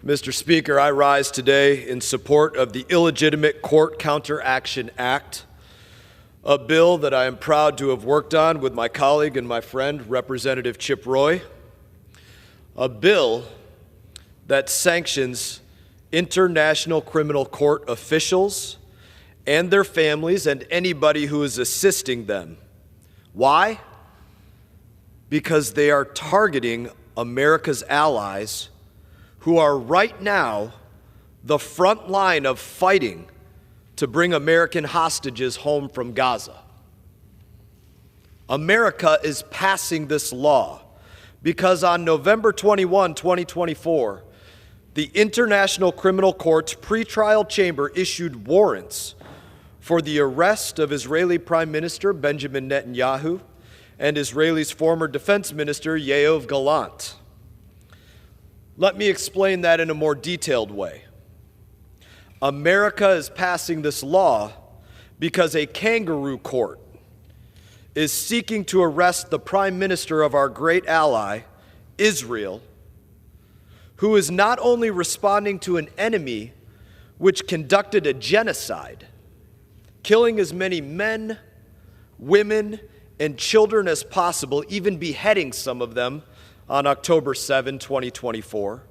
Mr. Speaker, I rise today in support of the Illegitimate Court Counteraction Act, a bill that I am proud to have worked on with my colleague and my friend, Representative Chip Roy, a bill that sanctions international criminal court officials and their families and anybody who is assisting them. Why? Because they are targeting America's allies who are right now the front line of fighting to bring American hostages home from Gaza. America is passing this law because on November 21, 2024, the International Criminal Court's pretrial chamber issued warrants for the arrest of Israeli Prime Minister Benjamin Netanyahu and Israel's former Defense Minister Yoav Gallant. Let me explain that in a more detailed way. America is passing this law because a kangaroo court is seeking to arrest the Prime Minister of our great ally, Israel, who is not only responding to an enemy which conducted a genocide, killing as many men, women, and children as possible, even beheading some of them on October 7, 2024,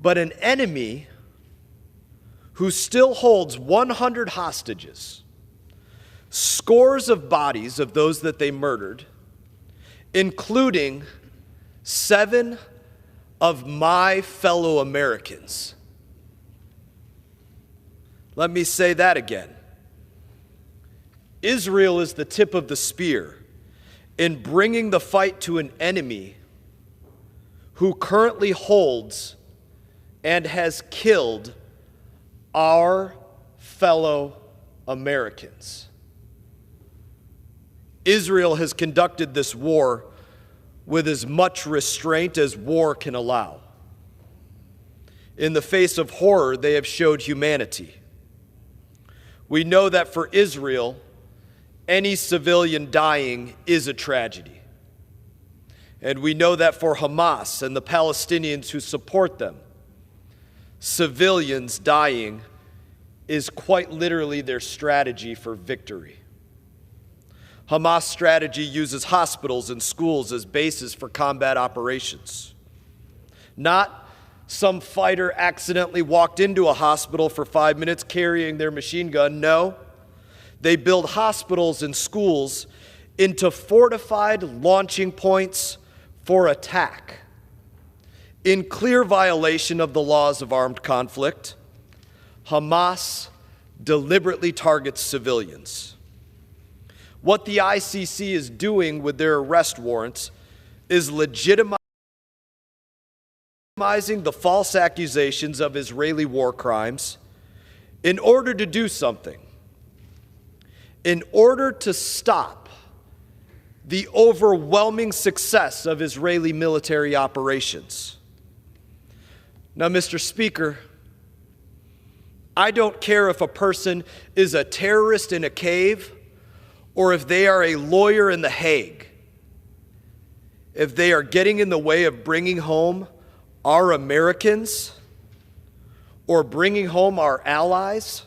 but an enemy who still holds 100 hostages, scores of bodies of those that they murdered, including 7 of my fellow Americans. Let me say that again. Israel is the tip of the spear in bringing the fight to an enemy who currently holds and has killed our fellow Americans. Israel has conducted this war with as much restraint as war can allow. In the face of horror, they have showed humanity. We know that for Israel, any civilian dying is a tragedy. And we know that for Hamas and the Palestinians who support them, civilians dying is quite literally their strategy for victory. Hamas' strategy uses hospitals and schools as bases for combat operations. Not some fighter accidentally walked into a hospital for 5 minutes carrying their machine gun. No. They build hospitals and schools into fortified launching points for attack. In clear violation of the laws of armed conflict, Hamas deliberately targets civilians. What the ICC is doing with their arrest warrants is legitimizing the false accusations of Israeli war crimes in order to do something. In order to stop the overwhelming success of Israeli military operations. Now, Mr. Speaker, I don't care if a person is a terrorist in a cave or if they are a lawyer in the Hague. If they are getting in the way of bringing home our Americans or bringing home our allies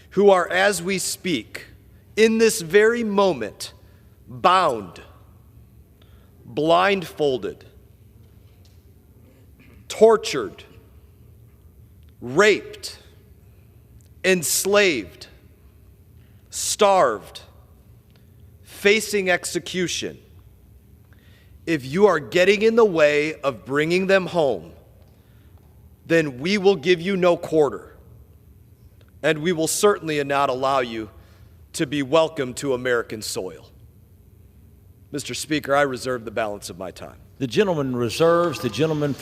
who are, as we speak, in this very moment, bound, blindfolded, tortured, raped, enslaved, starved, facing execution. If you are getting in the way of bringing them home, then we will give you no quarter, and we will certainly not allow you to be welcome to American soil. Mr. Speaker, I reserve the balance of my time. The gentleman reserves. The gentleman from